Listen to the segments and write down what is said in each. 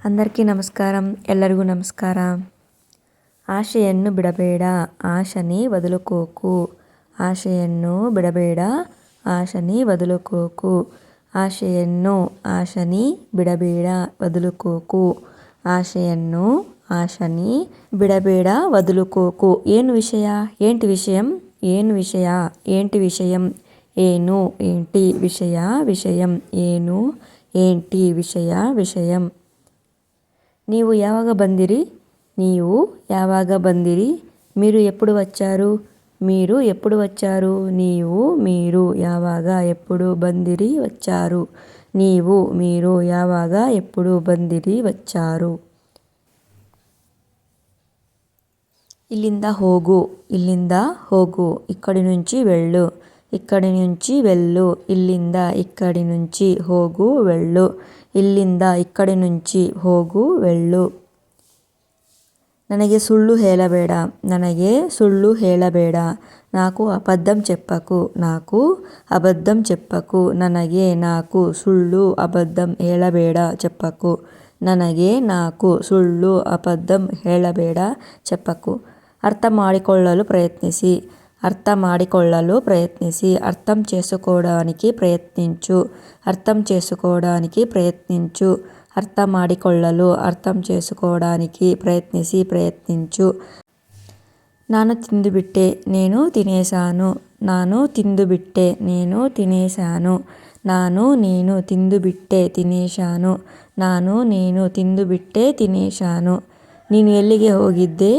అందరికీ నమస్కారం. ಎಲ್ಲರಿಗೂ ನಮಸ್ಕಾರ. ಆಶೆಯನ್ನು ಬಿಡಬೇಡ, ಆಶನಿ ವದುಲುಕೋಕು. ಆಶೆಯನ್ನು ಬಿಡಬೇಡ, ಆಶನಿ ವದುಲುಕೋಕು. ಆಶೆಯನ್ನು ಆಶನಿ ಬಿಡಬೇಡ ವದುಲುಕೋಕು. ಆಶೆಯನ್ನು ಆಶನಿ ಬಿಡಬೇಡ వదులుకోకు. ಏನು ವಿಷಯ? ఏంటి విషయం? ಏನು ವಿಷಯ? ఏంటి విషయం? ಏನು ఏంటి విషయ విషయం ಏನು ఏంటి విಷಯ ವಿಷయం. ನೀವು ಯಾವಾಗ ಬಂದಿರಿ? ನೀವು ಯಾವಾಗ ಬಂದಿರಿ? మీరు ఎప్పుడు వచ్చారు? మీరు ఎప్పుడు వచ్చారు? ನೀವು మీరు ಯಾವಾಗ ಎప్పుడు ಬಂದಿರಿ వచ్చారు. ನೀವು మీరు ಯಾವಾಗ ಎప్పుడు ಬಂದಿರಿ వచ్చారు. ಇಲ್ಲಿಂದ ಹೋಗು, ಇಲ್ಲಿಂದ ಹೋಗು. ಇಕ್ಕಡಿ నుంచి వెళ్ళు, ఇక్కడి నుంచి వెళ్ళు. ఇల్లింద ఇక్కడి నుంచి ಹೋಗು వెళ్ళు. ಇಲ್ಲಿಂದ ಇಕ್ಕಡಿ నుంచి ಹೋಗು వెళ్ళు. ನನಗೆ ಸುಳ್ಳು ಹೇಳಬೇಡ, ನನಗೆ ಸುಳ್ಳು ಹೇಳಬೇಡ. నాకు అబద్ధం చెప్పకు, నాకు అబద్ధం చెప్పకు. ನನಗೆ నాకు ಸುಳ್ಳು ಅಬద్ధం ಹೇಳಬೇಡ చెప్పకు. ನನಗೆ నాకు ಸುಳ್ಳು ಅಬద్ధం ಹೇಳಬೇಡ చెప్పకు. ಅರ್ಥ ಮಾಡಿಕೊಳ್ಳಲು ಪ್ರಯತ್ನಿಸಿ, ಅರ್ಥ ಮಾಡಿಕೊಳ್ಳಲು ಪ್ರಯತ್ನಿಸಿ. అర్థం చేసుకోవడానికి ప్రయత్నించు, అర్థం చేసుకోవడానికి ప్రయత్నించు. ಅರ್ಥ ಮಾಡಿಕೊಳ್ಳಲು ಅರ್ಥం చేసుకోవడానికి ಪ್ರಯತ್ನಿಸಿ, ಪ್ರಯತ್ನಿಂಚು. ನಾನು ತಿಂದುಬಿಟ್ಟೆ, నేను తినేసాను. ನಾನು ತಿಂದುಬಿಟ್ಟೆ, నేను తినేసాను. ನಾನು నేను ತಿಂದುಬಿಟ್ಟೆ, ತಿನೇಶಾನು. ನಾನು నేను ತಿಂದುಬಿಟ್ಟೆ, ತಿನೇಶಾನು. ನೀನು ಎಲ್ಲಿಗೆ ಹೋಗಿದ್ದೆ?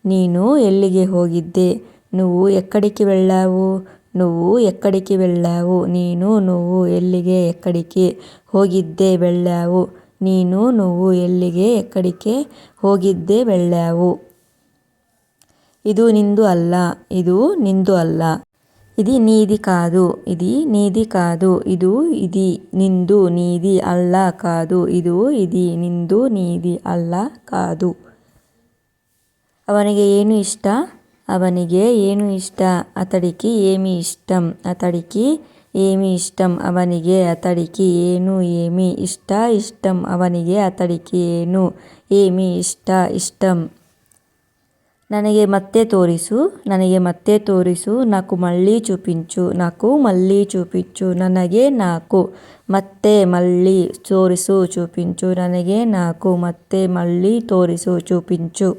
ನೀನು ಎಲ್ಲಿಗೆ ಹೋಗಿದ್ದೆ? నువ్వు ఎక్కడికి వెళ్ళావు? నువ్వు ఎక్కడికి వెళ్ళావు? ನೀನು నువ్వు ಎಲ್ಲಿಗೆ ಎಕ್ಕಡಿಕೆ ಹೋಗಿದ್ದೆ వెళ్ళావు. ನೀನು నువ్వు ಎಲ್ಲಿಗೆ ಎಕ್ಕಡಿಕೆ ಹೋಗಿದ್ದೆ వెళ్ళావు. ಇದು ನಿಂದು ಅಲ್ಲ, ಇದು ನಿಂದು ಅಲ್ಲ. ఇది నీది కాదు, ఇది నీది కాదు. ఇది నిందు నీది ಅಲ್ಲ కాదు. ఇది నింದು నీది ಅಲ್ಲ కాదు. ಅವನಿಗೆ ಏನು ಇಷ್ಟ? ಅವನಿಗೆ ಏನು ಇಷ್ಟ? అతడికి ఏమి ఇష్టం? అతడికి ఏమి ఇష్టం? ಅವನಿಗೆ అతడికి ಏನು ఏమి ಇಷ್ಟ ಇಷ್ಟం. ಅವನಿಗೆ ಅತಡಿకి ಏನು ಏಮಿ ಇಷ್ಟ ಇಷ್ಟಂ. ನನಗೆ ಮತ್ತೆ ತೋರಿಸು, ನನಗೆ ಮತ್ತೆ ತೋರಿಸು. నాకు మళ్ళీ చూపించు, నాకు మళ్ళీ చూపించు. ನನಗೆ నాకు ಮತ್ತೆ మళ్ళీ ತೋರಿಸು చూపించు. ನನಗೆ నాకు ಮತ್ತೆ మళ్ళీ ತೋರಿಸು చూపించు.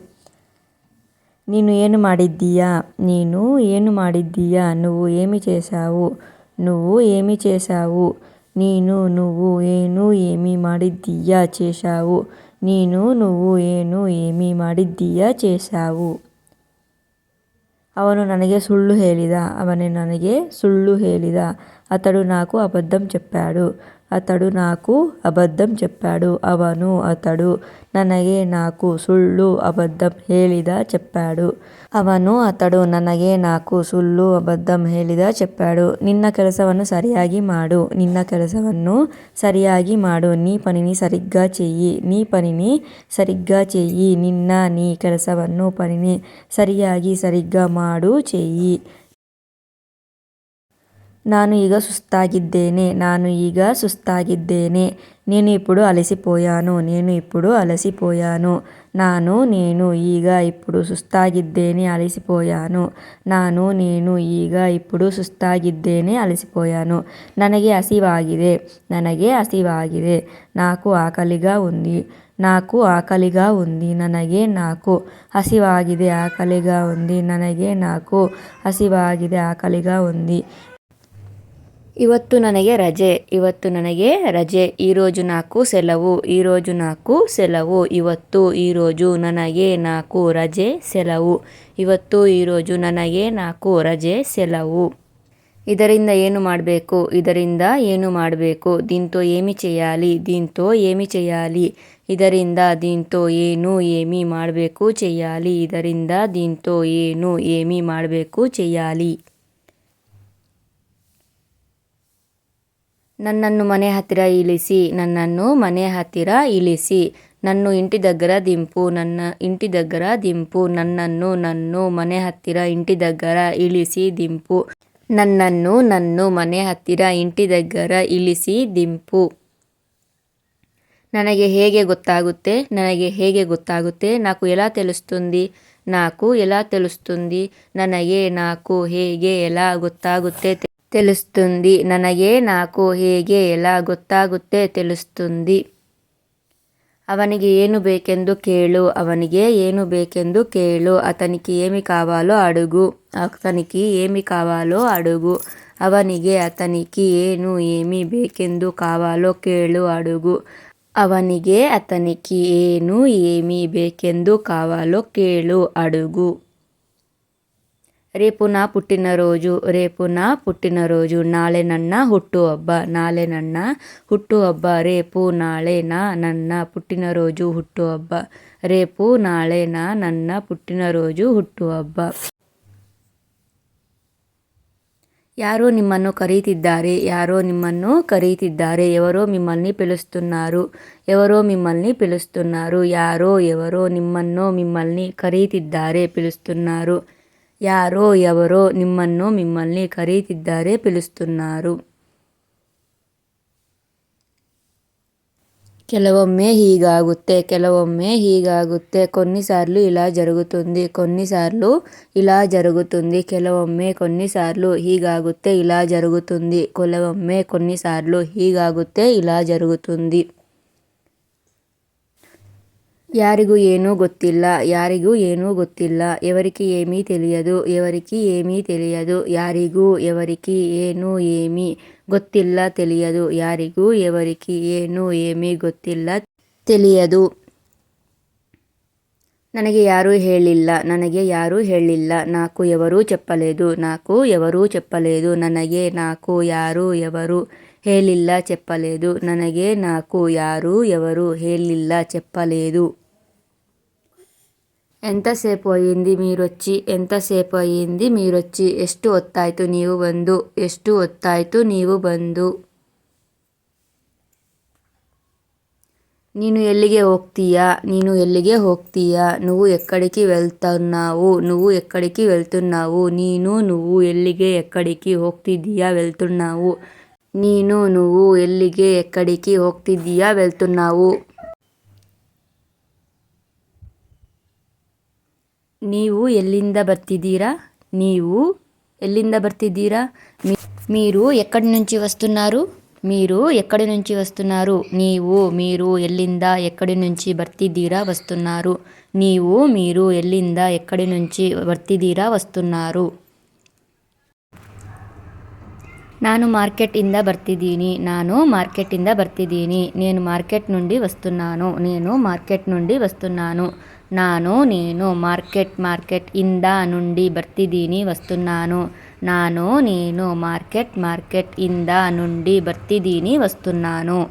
ನೀನು ಏನು ಮಾಡಿದ್ದೀಯಾ? ನೀನು ಏನು ಮಾಡಿದ್ದೀಯಾ? నువ్వు ఏమి చేశావు? నువ్వు ఏమి చేశావు? ನೀನು నువ్వు ಏನು ఏమి ಮಾಡಿದ್ದೀಯಾ చేశావు. ನೀನು నువ్వు ಏನು ఏమి ಮಾಡಿದ್ದೀಯಾ చేశావు. ಅವನು ನನಗೆ ಸುಳ್ಳು ಹೇಳಿದ, ಅವನು ನನಗೆ ಸುಳ್ಳು ಹೇಳಿದ. అతడు నాకు అబద్ధం చెప్పాడు, అతడు నాకు అబద్ధం చెప్పాడు. ಅವನು అతడు ನನಗೆ నాకు ಸುಳ್ಳು ಅಬద్ధಂ ಹೇಳಿದ చెప్పాడు. ಅವನು ಅತಡು ನನಗೆ నాకు ಸುಳ್ಳು ಅಬద్ధಂ ಹೇಳಿದ చెప్పాడు. ನಿನ್ನ ಕೆಲಸವನ್ನು ಸರಿಯಾಗಿ ಮಾಡು, ನಿನ್ನ ಕೆಲಸವನ್ನು ಸರಿಯಾಗಿ ಮಾಡು. నీ పనిని సరిగ్గా చెయ్యి, నీ పనిని సరిగ్గా చెయ్యి. నిన్న నీ ಕೆಲಸವನ್ನು పనిని ಸರಿಯಾಗಿ ಸರಿగ్గా ಮಾಡು చెయ్యి. ನಾನು ಈಗ ಸುಸ್ತಾಗಿದ್ದೇನೆ, ನಾನು ಈಗ ಸುಸ್ತಾಗಿದ್ದೇನೆ. నేను ఇప్పుడు అలసిపోయాను, నేను ఇప్పుడు అలసిపోయాను. నేను ಈಗ ఇప్పుడు ಸುಸ್ತಾಗಿದ್ದೇನೆ ಅಲಸಿపోయాను. నేను ಈಗ ఇప్పుడు ಸುಸ್ತಾಗಿದ್ದೇನೆ ಅಲಸಿపోయాను. ನನಗೆ ಹಸಿವಾಗಿದೆ, ನನಗೆ ಹಸಿವಾಗಿದೆ. నాకు ಆಕಲಿగా ఉంది, నాకు ಆಕಲಿగా ఉంది. ನನಗೆ నాకు ಹಸಿವಾಗಿದೆ ಆಕಲಿగా ఉంది. ನನಗೆ నాకు ಹಸಿವಾಗಿದೆ ಆಕಲಿగా ఉంది. ಇವತ್ತು ನನಗೆ ರಜೆ, ಇವತ್ತು ನನಗೆ ರಜೆ. ఈరోజు నాకు సెలవు, ఈరోజు నాకు సెలవు. ಇವತ್ತು ఈరోజు ನನಗೆ నాకు ರಜೆ సెలవు. ಇವತ್ತು ఈరోజు ನನಗೆ నాకు ರಜೆ సెలవు. ಇದರಿಂದ ಏನು ಮಾಡಬೇಕು? ಇದರಿಂದ ಏನು ಮಾಡಬೇಕು? దీంతో ఏమి చేయాలి? దీంతో ఏమి చేయాలి? ಇದರಿಂದ దీంతో ಏನು ఏమి ಮಾಡಬೇಕು చేయాలి? ಇದರಿಂದ దీంతో ಏನು ఏమి ಮಾಡಬೇಕು చేయాలి? నన్నನ್ನು ಮನೆ ಹತ್ತಿರ ಇಳಿಸಿ, ನನ್ನನ್ನು ಮನೆ ಹತ್ತಿರ ಇಳಿಸಿ. నన్ను ఇంటి దగ్గర దింపు, ನನ್ನ ఇంటి దగ్గర దింపు. నన్నನ್ನು నన్ను ಮನೆ ಹತ್ತಿರ ఇంటి దగ్గర ಇಳಿಸಿ దింపు. ನನ್ನನ್ನು ನನ್ನು ಮನೆ ಹತ್ತಿರ ಇಂಟಿ దగ్గర ಇಳಿಸಿ ದಿಂಪು. ನನಗೆ ಹೇಗೆ ಗೊತ್ತಾಗುತ್ತೆ? ನನಗೆ ಹೇಗೆ ಗೊತ್ತಾಗುತ್ತೆ? నాకు ఎలా తెలుస్తుంది? నాకు ఎలా తెలుస్తుంది? ನನಗೆ నాకు ಹೇಗೆ ఎలా ಗೊತ್ತಾಗುತ್ತೆ తెలుస్తుంది. ನನಗೆ నాకు ಹೇಗೆ ఎలా ಗೊತ್ತಾಗುತ್ತೆ తెలుస్తుంది. ಅವನಿಗೆ ಏನು ಬೇಕೆಂದು ಕೇಳು. ಅವನಿಗೆ ಏನು ಬೇಕೆಂದು ಕೇಳು. అతనికి ఏమి కావాలో అడుగు. అతనికి ఏమి కావాలో అడుగు. ಅವನಿಗೆ అతనికి ಏನು ఏమి ಬೇಕೆಂದು కావాలో ಕೇಳು అడుగు. ಅವನಿಗೆ అతనికి ಏನು ఏమి ಬೇಕೆಂದು కావాలో ಕೇಳು అడుగు. ರೇಪು నా పుట్టినరోజు. ರೇಪು నా పుట్టినరోజు. ನಾಳೆ ನನ್ನ ಹುಟ್ಟುಹಬ್ಬ. ನಾಳೆ ನನ್ನ ಹುಟ್ಟುಹಬ್ಬ. ರೇಪು ನಾಳೆ ನನ್ನ పుట్టినరోజు ಹುಟ್ಟುಹಬ್ಬ. ರೇಪು ನಾಳೆ ನನ್ನ పుట్టినరోజు ಹುಟ್ಟುಹಬ್ಬ. ಯಾರೋ ನಿಮ್ಮನ್ನು ಕರೆಯುತ್ತಿದ್ದಾರೆ. ಯಾರೋ ನಿಮ್ಮನ್ನು ಕರೆಯುತ್ತಿದ್ದಾರೆ. ఎవరో మిమ్మల్ని పిలుస్తున్నారు. ఎవరో మిమ్మల్ని పిలుస్తున్నారు. ಯಾರೋ ఎవరో ನಿಮ್ಮನ್ನು మిమ్మల్ని ಕರೆಯುತ್ತಿದ್ದಾರೆ పిలుస్తున్నారు. ಯಾರೋ ఎవరో ನಿಮ್ಮನ್ನು మిమ్మల్ని ಕರೆಯುತ್ತಿದ್ದಾರೆ పిలుస్తున్నారు. ಕೆಲವೊಮ್ಮೆ ಹೀಗಾಗುತ್ತೆ. ಕೆಲವೊಮ್ಮೆ ಹೀಗಾಗುತ್ತೆ. కొన్నిసార్లు ఇలా జరుగుతుంది. కొన్నిసార్లు ఇలా జరుగుతుంది. ಕೆಲವೊಮ್ಮೆ కొన్నిసార్లు ಹೀಗಾಗುತ್ತೆ ఇలా జరుగుతుంది. ಕೆಲವೊಮ್ಮೆ కొన్నిసార్లు ಹೀಗಾಗುತ್ತೆ ఇలా జరుగుతుంది. ಯಾರಿಗೂ ಏನೂ ಗೊತ್ತಿಲ್ಲ. ಯಾರಿಗೂ ಏನೂ ಗೊತ್ತಿಲ್ಲ. ఎవరికి ఏమీ తెలియదు. ఎవరికి ఏమీ తెలియదు. ಯಾರಿಗೂ ఎవరికి ಏನು ఏమీ ಗೊತ್ತಿಲ್ಲ తెలియదు. ಯಾರಿಗೂ ఎవరికి ಏನು ఏమీ ಗೊತ್ತಿಲ್ಲ తెలియదు. ನನಗೆ ಯಾರೂ ಹೇಳಿಲ್ಲ. ನನಗೆ ಯಾರೂ ಹೇಳಿಲ್ಲ. నాకు ఎవరూ చెప్పలేదు. నాకు ఎవరూ చెప్పలేదు. ನನಗೆ నాకు ಯಾರೂ ఎవరు ಹೇಳಿಲ್ಲ చెప్పలేదు. ನನಗೆ నాకు ಯಾರೂ ఎవరు ಹೇಳಿಲ್ಲ చెప్పలేదు. ಎಂತసేಪು ಅಯ್యింది మీరొచ్చి? ಎಂತసేಪು ಅಯ್యింది మీరొచ్చి? ಎಷ್ಟು ಹೊತ್ತಾಯ್ತು ನೀವು ಬಂದು? ಎಷ್ಟು ಹೊತ್ತಾಯ್ತು ನೀವು ಬಂದು? ನೀನು ಎಲ್ಲಿಗೆ ಹೋಗ್ತೀಯಾ? ನೀನು ಎಲ್ಲಿಗೆ ಹೋಗ್ತೀಯಾ? నువ్వు ఎక్కడికి వెళ్తున్నావు? నువ్వు ఎక్కడికి వెళ్తున్నావు? ನೀನು నువ్వు ಎಲ್ಲಿಗೆ ಎಕ್ಕಡಿకి ಹೋಗ್ತಿದ್ದೀಯಾ వెళ్తున్నావు? ನೀನು నువ్వు ಎಲ್ಲಿಗೆ ಎಕ್ಕಡಿకి ಹೋಗ್ತಿದ್ದೀಯಾ వెళ్తున్నావు? ನೀವು ಎಲ್ಲಿಂದ ಬರ್ತಿದ್ದೀರಾ? ನೀವು ఎల్లింద ಬರ್ತಿದ್ದೀರಾ? మీరు ఎక్కడి నుంచి వస్తున్నారు? మీరు ఎక్కడి నుంచి వస్తున్నారు? మీరు ఎల్లింద ఎక్కడి నుంచి ಬರ್ತಿದ್ದೀರಾ వస్తున్నారు. మీరు ఎల్లింದ ఎక్కడి నుంచి ಬರ್ತಿದ್ದೀರಾ వస్తున్నారు. ನಾನು మార్కెట్ ఇంద ಬರ್ತಿದ್ದೀನಿ. ನಾನು మార్కెట్ ఇంద ಬರ್ತಿದ್ದೀನಿ. నేను మార్కెట్ నుండి వస్తున్నాను. నేను మార్కెట్ నుండి వస్తున్నాను. నేను మార్కెట్ ఇంద నుండి ಬರ್ತಿದ್ದೀನಿ వస్తున్నాను. నేను మార్కెట్ ఇంద నుండి ಬರ್ತಿದ್ದೀನಿ వస్తున్నాను.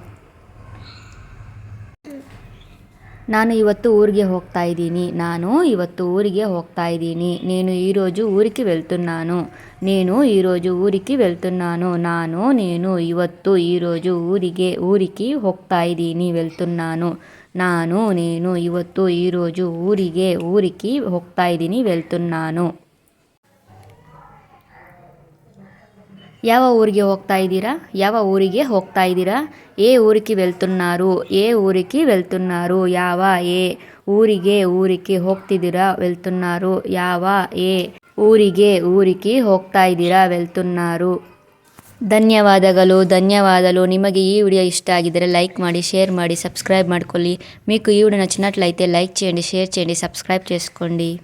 ನಾನು ಇವತ್ತು ఊರಿಗೆ ಹೋಗ್ತಾ ಇದ್ದೀನಿ. ನಾನು ಇವತ್ತು ఊರಿಗೆ ಹೋಗ್ತಾ ಇದ್ದೀನಿ. నేను ఈరోజు ఊరికి వెళ్తున్నాను. నేను ఈరోజు ఊరికి వెళ్తున్నాను. నేను ಇವತ್ತು ఈరోజు ఊరికి ಹೋಗ್ತಾ ಇದ್ದೀನಿ వెళ్తున్నాను. నేను ಇವತ್ತು ఈరోజు ఊరికి ಹೋಗ್ತಾ ಇದ್ದೀನಿ వెళ్తున్నాను. ಯಾವ ಊರಿಗೆ ಹೋಗ್ತಾ ಇದ್ದೀರಾ? ಯಾವ ಊರಿಗೆ ಹೋಗ್ತಾ ಇದ್ದೀರಾ? ఏ ఊరికి వెళ్తున్నారు? ఏ ఊరికి వెళ్తున్నారు? ಯಾವ ఏ ಊರಿಗೆ ಹೋಗ್ತಿದ್ದೀರಾ వెళ్తున్నారు? ಯಾವ ఏ ಊರಿಗೆ ಹೋಗ್ತಾ ಇದ್ದೀರಾ వెళ్తున్నారు? ధన్యవాదాలు. ನಿಮಗೆ ఈ వీడియో ఇష్ట ಆಗಿದ್ದರೆ లైక్ ಮಾಡಿ, షేర్ ಮಾಡಿ, సబ్స్క్రైబ్ ಮಾಡ್ಕೊಳ್ಳಿ. మీకు ఈ వీడియో నచ్చినట్లయితే లైక్ చేయండి, షేర్ చేయండి, సబ్స్క్రైబ్ చేసుకోండి.